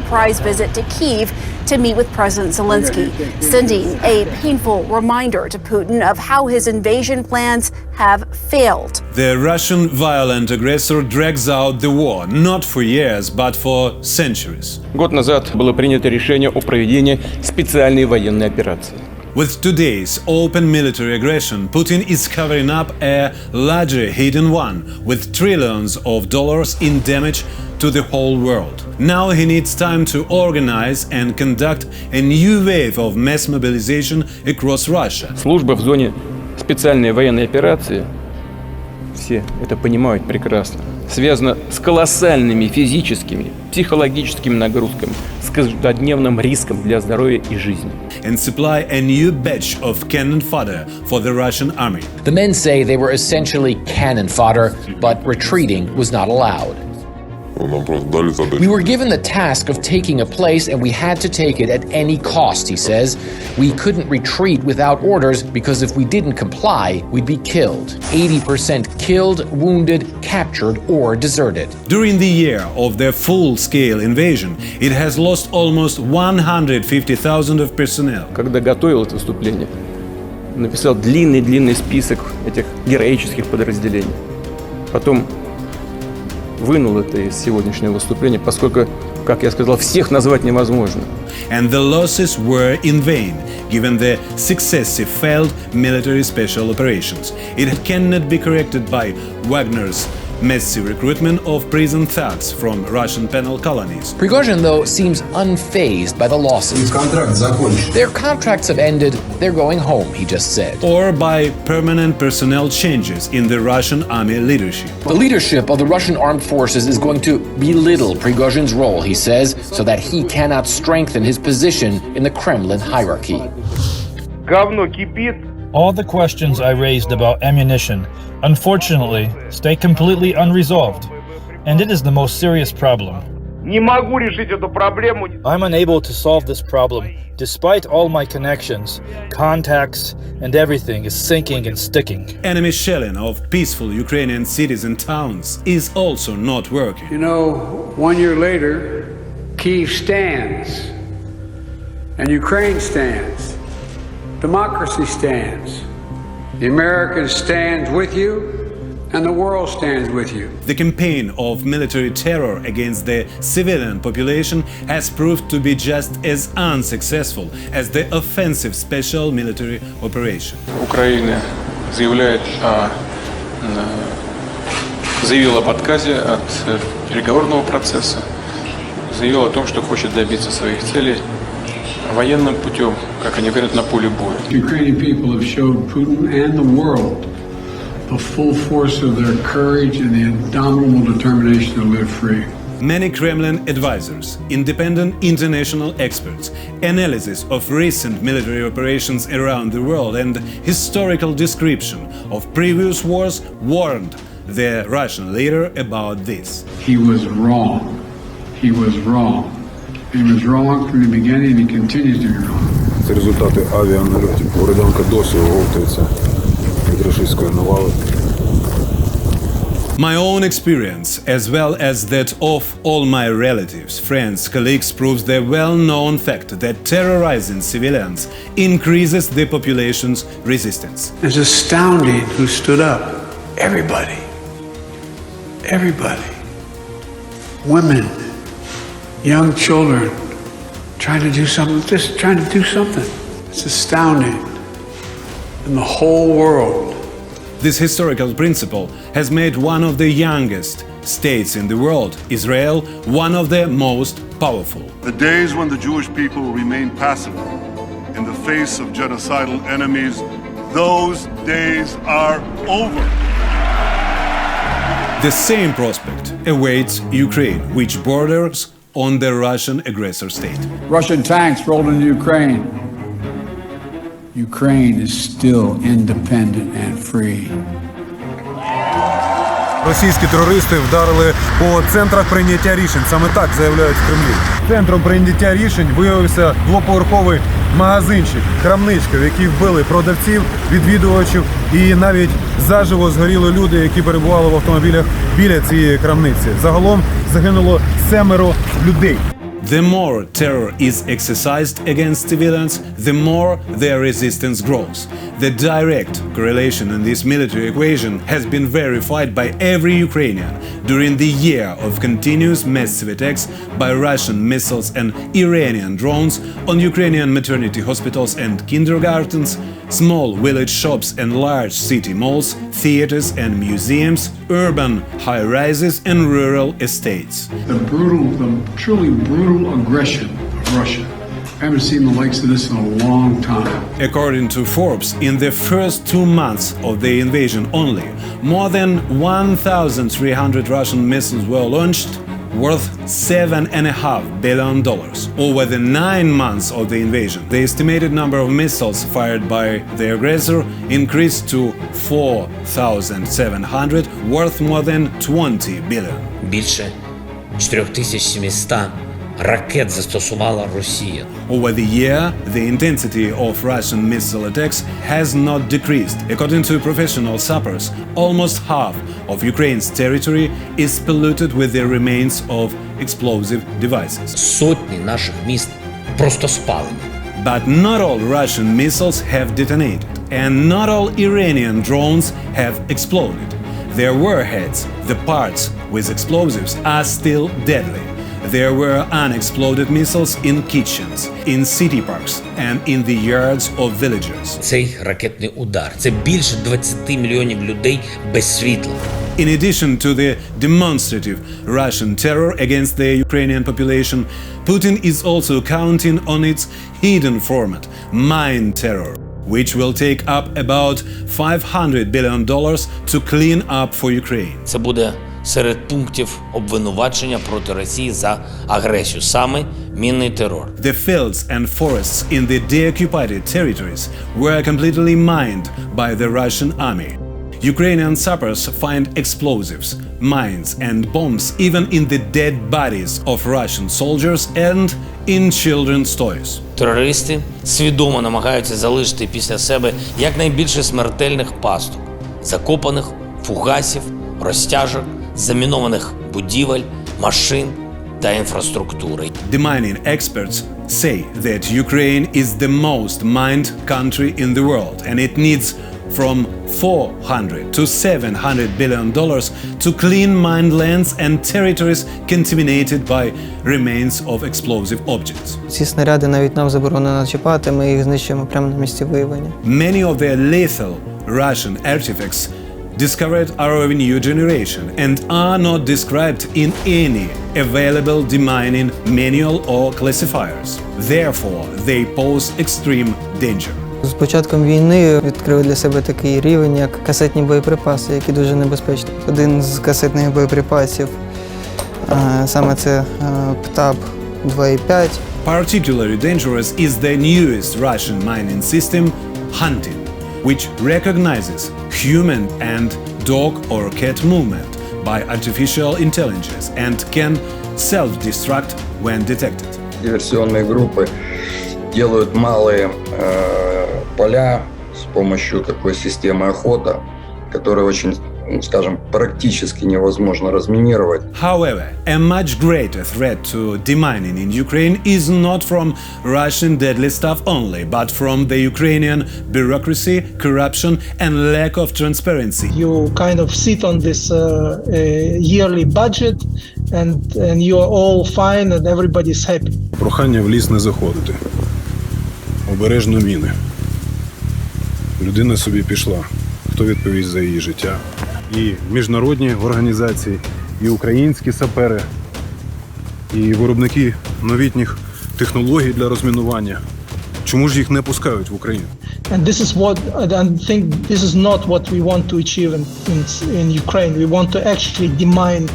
surprise visit to Kyiv to meet with President Zelensky, sending a painful reminder to Putin of how his invasion plans have failed. The Russian violent aggressor drags out the war not for years, but for centuries. Год назад было принято решение о проведении специальной военной операции. With today's open military aggression, Putin is covering up a larger hidden one, with trillions of dollars in damage to the whole world. Now he needs time to organize and conduct a new wave of mass mobilization across Russia. Служба в зоне специальной военной операции, все это понимают прекрасно, связана с колоссальными физическими, психологическими нагрузками, с каждодневным риском для здоровья и жизни. And supply a new batch of cannon fodder for the Russian army. The men say they were essentially cannon fodder, but retreating was not allowed. We were given the task of taking a place and we had to take it at any cost, he says. We couldn't retreat without orders because if we didn't comply, we'd be killed. 80% killed, wounded, captured, or deserted. During the year of the full-scale invasion, it has lost almost 150,000 of personnel. Когда готовил это выступление, написал длинный список этих героических подразделений. Потом вынул это из сегодняшнего выступления, поскольку, как я сказал, всех назвать невозможно. And the losses were in vain, given the successive failed military special operations. It cannot be corrected by Wagner's massive recruitment of prison thugs from Russian penal colonies. Prigozhin, though, seems unfazed by the losses. Their contracts have ended, they're going home, he just said. Or by permanent personnel changes in the Russian army leadership. The leadership of the Russian armed forces is going to belittle Prigozhin's role, he says, so that he cannot strengthen his position in the Kremlin hierarchy. All the questions I raised about ammunition, unfortunately, stay completely unresolved, and it is the most serious problem. I'm unable to solve this problem, despite all my connections, contacts, and everything is sinking and sticking. Enemy shelling of peaceful Ukrainian cities and towns is also not working. You know, 1 year later, Kyiv stands, and Ukraine stands. Democracy stands. The Americans stand with you, and the world stands with you. The campaign of military terror against the civilian population has proved to be just as unsuccessful as the offensive special military operation. Украина заявила об отказе от переговорного процесса, заявила о том, что хочет добиться своих целей военным путем, как они говорят, на поле боя. Ukrainian people have showed Putin and the world the full force of their courage and the indomitable determination to live free. Many Kremlin advisors, independent international experts, analysis of recent military operations around the world, and historical description of previous wars warned the Russian leader about this. He was wrong. He was wrong. He was wrong from the beginning and he continues to be wrong. Це результати авіанальотів. Бородянка досі оговтується від російської навали. My own experience, as well as that of all my relatives, friends, colleagues, proves the well-known fact that terrorizing civilians increases the population's resistance. It's astounding who stood up. Everybody. Everybody. Women. Young children trying to do something, just trying to do something. It's astounding. In the whole world. This historical principle has made one of the youngest states in the world, Israel, one of the most powerful. The days when the Jewish people remain passive in the face of genocidal enemies, those days are over. The same prospect awaits Ukraine, which borders on the Russian aggressor state. Russian tanks rolled into Ukraine. Ukraine is still independent and free. Російські терористи вдарили по центрах прийняття рішень. Саме так заявляють в Кремлі. Центром прийняття рішень виявився двоповерховий магазинчик, крамничка, в якій вбили продавців, відвідувачів і навіть заживо згоріли люди, які перебували в автомобілях біля цієї крамниці. Загалом загинуло 7 людей. The more terror is exercised against civilians, the more their resistance grows. The direct correlation in this military equation has been verified by every Ukrainian during the year of continuous massive attacks by Russian missiles and Iranian drones on Ukrainian maternity hospitals and kindergartens, small village shops and large city malls, theaters and museums, urban high-rises and rural estates. The truly brutal aggression of Russia. I haven't seen the likes of this in a long time. According to Forbes, in the first 2 months of the invasion only, more than 1,300 Russian missiles were launched, worth $7.5 billion. Over the 9 months of the invasion, the estimated number of missiles fired by the aggressor increased to 4,700, worth more than $20 billion. Більше 4700 ракет застосувала Росія. Over the year, the intensity of Russian missile attacks has not decreased. According to professional sappers, almost half of Ukraine's territory is polluted with the remains of explosive devices. Сотні наших міст просто спалені. But not all Russian missiles have detonated, and not all Iranian drones have exploded. Their warheads, the parts with explosives, are still deadly. There were unexploded missiles in kitchens, in city parks, and in the yards of villagers. Цей ракетний удар – це більше 20 мільйонів людей без світла. In addition to the demonstrative Russian terror against the Ukrainian population, Putin is also counting on its hidden format, mine terror, which will take up about $500 billion to clean up for Ukraine. Це буде серед пунктів обвинувачення проти Росії за агресію, саме мінний терор. The fields and forests in the deoccupied territories were completely mined by the Russian army. Ukrainian sappers find explosives, mines and bombs even in the dead bodies of Russian soldiers and in children's toys. Терористи свідомо намагаються залишити після себе якнайбільше смертельних пасток, закопаних фугасів, розтяжок, замінованих будівель, машин та інфраструктури. Demining experts say that Ukraine is the most mined country in the world and it needs from $400 to $700 billion to clean mined lands and territories contaminated by remains of explosive objects. Ці снаряди навіть нам заборонено чіпати, ми їх знищуємо прямо на місці виявлення. Many of the lethal Russian artifacts discovered are of a new generation and are not described in any available demining manual or classifiers. Therefore, they pose extreme danger. З початком війни відкрили для себе такий рівень, як касетні боєприпаси, які дуже небезпечні. Один з касетних боєприпасів саме це ПТАБ 2.5. Particularly dangerous is the newest Russian mining system, hunting, which recognizes human and dog or cat movement by artificial intelligence and can self-destruct when detected. Диверсионные группы делают малые поля с помощью такой системы охота, которая очень, скажем, практически невозможно разминировать. However, a much greater threat to demining in Ukraine is not from Russian deadly stuff only, but from the Ukrainian bureaucracy, corruption and lack of transparency. You kind of sit on this yearly budget and you are all fine and everybody's happy. Прохання в ліс не заходити. Обережно міни. Людина собі пішла. Хто відповість за її життя? І міжнародні організації, і українські сапери, і виробники новітніх технологій для розмінування. Чому ж їх не пускають в Україну? And this is what I think this is not what we want to achieve in Ukraine. We want to actually demine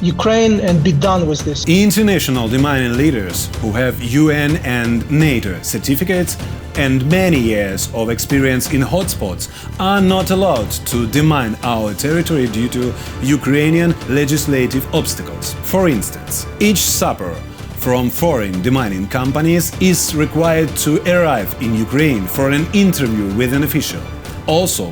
Ukraine and be done with this. International demining leaders who have UN and NATO certificates and many years of experience in hotspots are not allowed to demine our territory due to Ukrainian legislative obstacles. For instance, each sapper from foreign demining companies is required to arrive in Ukraine for an interview with an official. Also,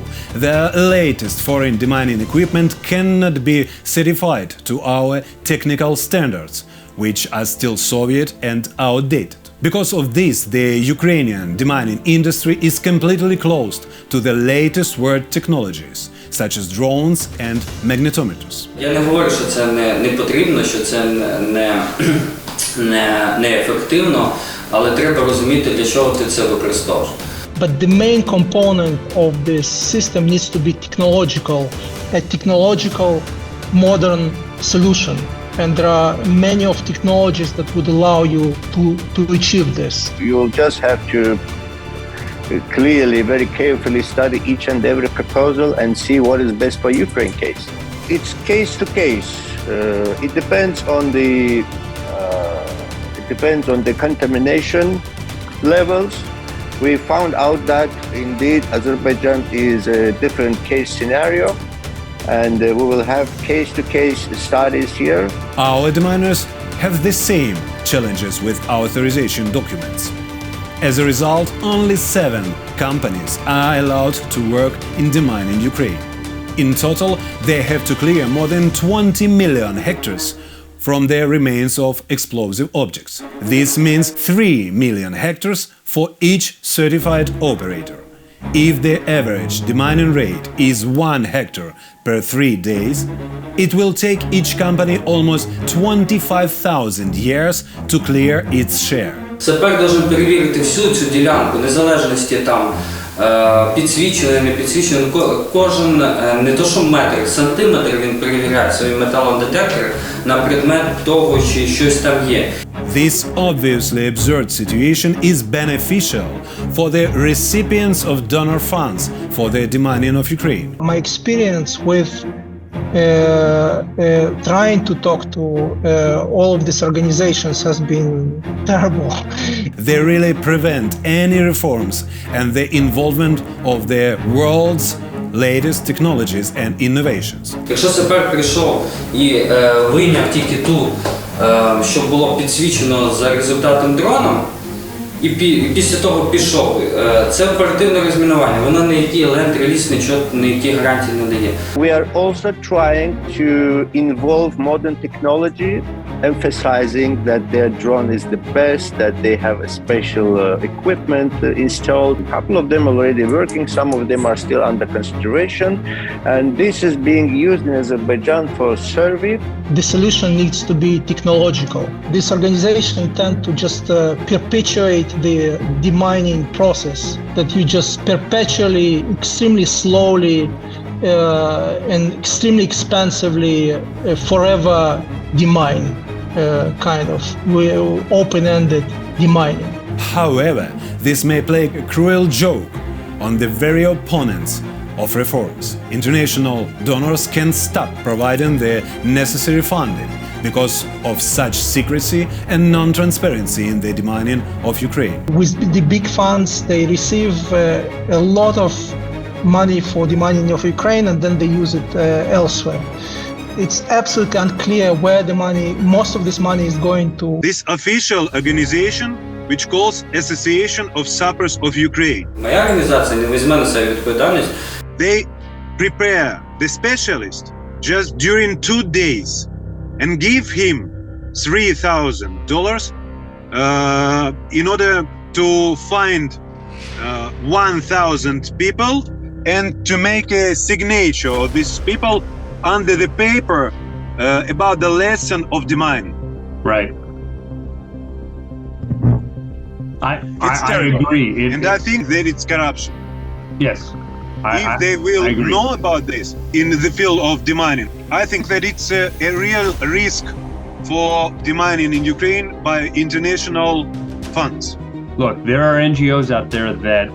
the latest foreign demining equipment cannot be certified to our technical standards, which are still Soviet and outdated. Because of this, the Ukrainian demining industry is completely closed to the latest world technologies, such as drones and magnetometers. Я не говорю, що це не потрібно, що це не ефективно, але треба розуміти, для чого ти це використовуєш. But the main component of this system needs to be technological, a technological modern solution. And there are many of technologies that would allow you to achieve this. You'll just have to clearly, very carefully study each and every proposal and see what is best for Ukraine case. It's case to case. It depends on the contamination levels. We found out that indeed Azerbaijan is a different case scenario, and we will have case-to-case studies here. Our deminers have the same challenges with authorization documents. As a result, only 7 companies are allowed to work in demining Ukraine. In total, they have to clear more than 20 million hectares from their remains of explosive objects. This means 3 million hectares for each certified operator. If the average demining rate is 1 hectare per 3 days, it will take each company almost 25,000 years to clear its share. Сапер должен перевірити всю цю ділянку, незалежності там підсвічено, не підсвічено. Кожен, не то що метр, сантиметр він перевіряє свої металодетектори на предмет того, чи щось там є. This obviously absurd situation is beneficial for the recipients of donor funds for the demining of Ukraine. My experience with trying to talk to all of these organizations has been terrible. They really prevent any reforms and the involvement of the world's latest technologies and innovations. Якщо сапер прийшов і вийняв тільки ту, що було підсвічено за результатом дроном, і після того пішов, це оперативне розмінування, воно ніякий ленд-реліз, ніякі гарантії не дає. We are also trying to involve modern technology, emphasizing that their drone is the best, that they have a special equipment installed. A couple of them already working, some of them are still under consideration, and this is being used in Azerbaijan for survey. The solution needs to be technological. This organization tend to just perpetuate the demining process, that you just perpetually, extremely slowly and extremely expensively forever demine, kind of open-ended demining. However, this may play a cruel joke on the very opponents of reforms. International donors can stop providing the necessary funding because of such secrecy and non-transparency in the demining of Ukraine. With the big funds, they receive a lot of money for demining of Ukraine, and then they use it elsewhere. It's absolutely unclear where the money, most of this money is going to. This official organization, which calls Association of Sappers of Ukraine, Моя організація не візьме на себе відповідальність. they prepare the specialist just during 2 days and give him $3,000 in order to find 1,000 people and to make a signature of these people under the paper about the lesson of demining. Right. It's I terrible. agree. And I think that it's corruption. Yes. If they will know about this in the field of demining, I think that it's a real risk for demining in Ukraine by international funds. Look, there are NGOs out there that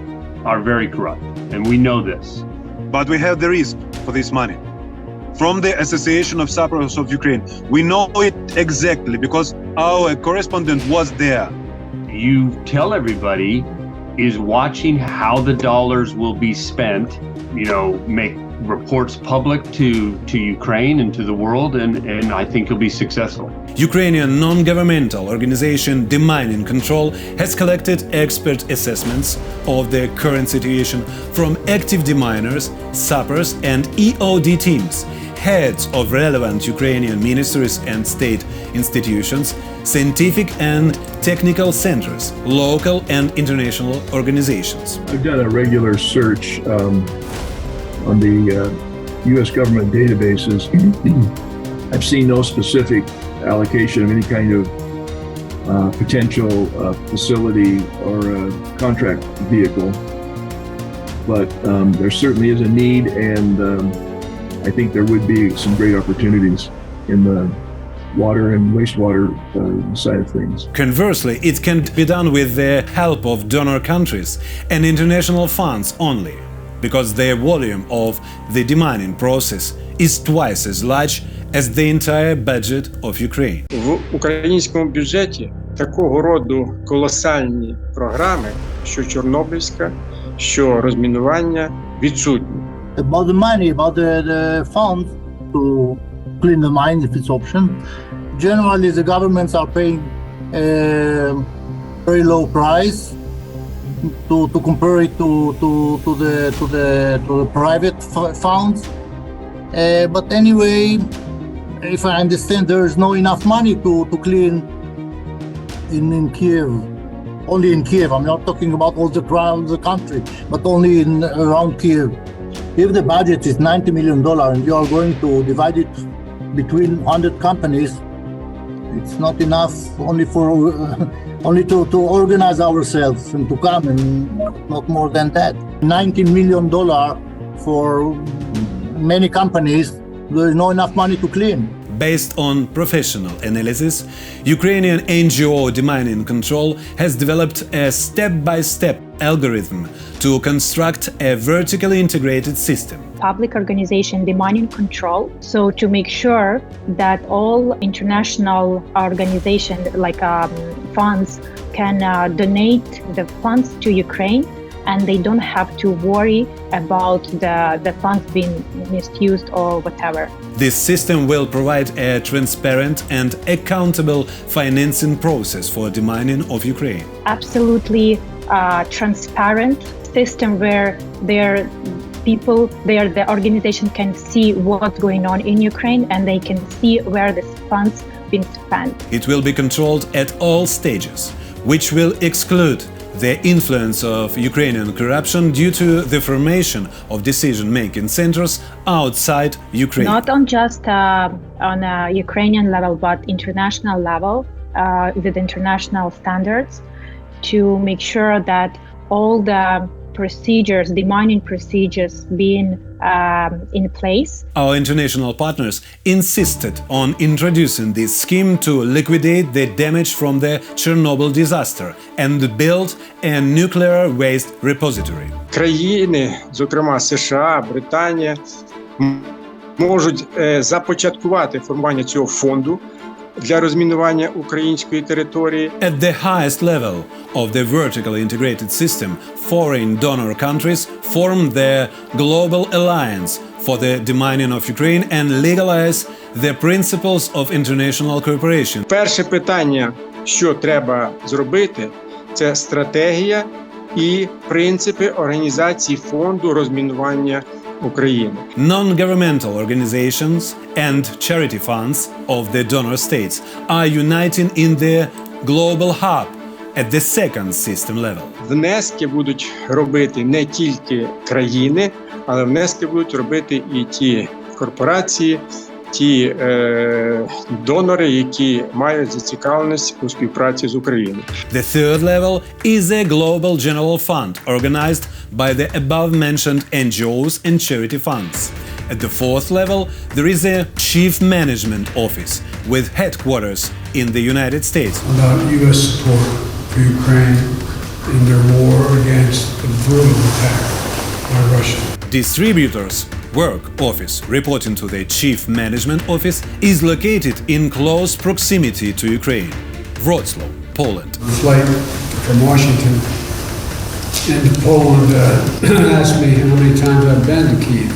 are very corrupt, and we know this. But we have the risk for this money. From the Association of Sappers of Ukraine, we know it exactly because our correspondent was there. You tell everybody is watching how the dollars will be spent, make reports public to Ukraine and to the world, and I think you'll be successful. Ukrainian non-governmental organization Demining Control has collected expert assessments of the current situation from active deminers, sappers and EOD teams, heads of relevant Ukrainian ministries and state institutions, scientific and technical centers, local and international organizations. I've done a regular search on the U.S. government databases. I've seen no specific allocation of any kind of potential facility or contract vehicle, but there certainly is a need, and I think there would be some great opportunities in the water and wastewater side of things. Conversely, it can be done with the help of donor countries and international funds only, because the volume of the demining process is twice as large as the entire budget of Ukraine. В українському бюджеті такого роду колосальні програми, що Чорнобильська, що розмінування, відсутні. About the money, about the funds to clean the mine if it's option. Generally, the governments are paying a very low price to compare it to the private funds. But anyway, if I understand, there is no enough money to clean in Kiev. Only in Kiev. I'm not talking about all the country, but only around Kiev. If the budget is $90 million and you are going to divide it between 100 companies, it's not enough only to organize ourselves and to come, and not more than that. $19 million for many companies, there is not enough money to clean. Based on professional analysis, Ukrainian NGO Demining Control has developed a step-by-step algorithm to construct a vertically integrated system. Public organization Demining Control, so to make sure that all international organizations like funds can donate the funds to Ukraine, and they don't have to worry about the funds being misused or whatever. This system will provide a transparent and accountable financing process for demining of Ukraine. Absolutely transparent system where the organization can see what's going on in Ukraine, and they can see where the funds been spent. It will be controlled at all stages, which will exclude the influence of Ukrainian corruption due to the formation of decision-making centers outside Ukraine. Not on just on a Ukrainian level, but international level with international standards, to make sure that all the procedures, demining procedures, being in place. Our international partners insisted on introducing this scheme to liquidate the damage from the Chernobyl disaster and build a nuclear waste repository. Країни, зокрема США, Британія, можуть започаткувати формування цього фонду для розмінування української території. At the highest level of the vertically integrated system, foreign donor countries form the Global Alliance for the Demining of Ukraine and legalize the principles of international cooperation. Перше питання, що треба зробити, це стратегія і принципи організації фонду розмінування України. Non-governmental organizations and charity funds of the donor states are uniting in the global hub at the second system level. Внески будуть робити не тільки країни, але внески будуть робити і ті корпорації, ті донори, які мають зацікавленість у співпраці з Україною. The third level is a global general fund organized by the above-mentioned NGOs and charity funds. At the fourth level, there is a chief management office with headquarters in the United States. About U.S. support for Ukraine in their war against the brutal attack by Russia. Distributors' work office, reporting to the chief management office, is located in close proximity to Ukraine, Wrocław, Poland. The flight from Washington into Poland asked me how many times I've been to Kyiv.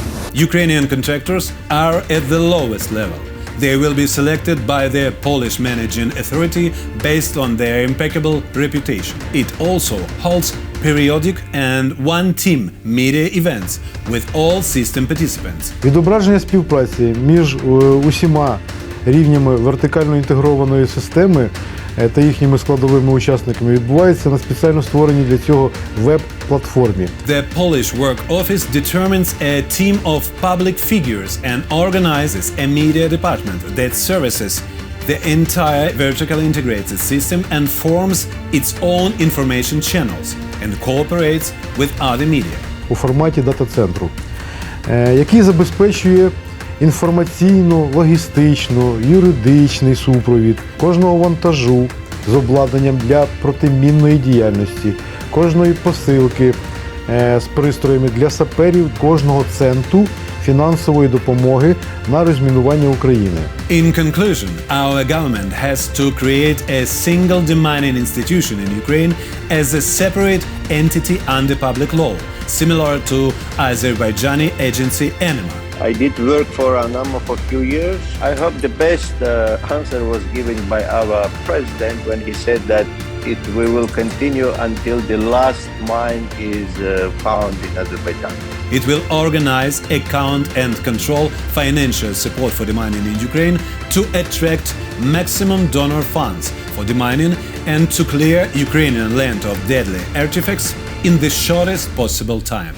Ukrainian contractors are at the lowest level. They will be selected by the Polish managing authority based on their impeccable reputation. It also holds periodic and one-team media events with all system participants. Відображення співпраці між усіма рівнями вертикально інтегрованої системи та їхніми складовими учасниками відбувається на спеціально створеній для цього веб-платформі. The Polish Work Office determines a team of public figures and organizes a media department that services the entire vertically integrated system and forms its own information channels and cooperates with other media. У форматі дата-центру, який забезпечує інформаційно, логістично, юридичний супровід кожного вантажу з обладнанням для протимінної діяльності, кожної посилки з пристроями для саперів, кожного центру фінансової допомоги на розмінування України. In conclusion, our government has to create a single demining institution in Ukraine as a separate entity under public law, similar to Azerbaijani agency Enema. I did work for Anama for a few years. I hope the best answer was given by our president when he said that we will continue until the last mine is found in Azerbaijan. It will organize, account and control financial support for demining in Ukraine to attract maximum donor funds for demining and to clear Ukrainian land of deadly artifacts in the shortest possible time.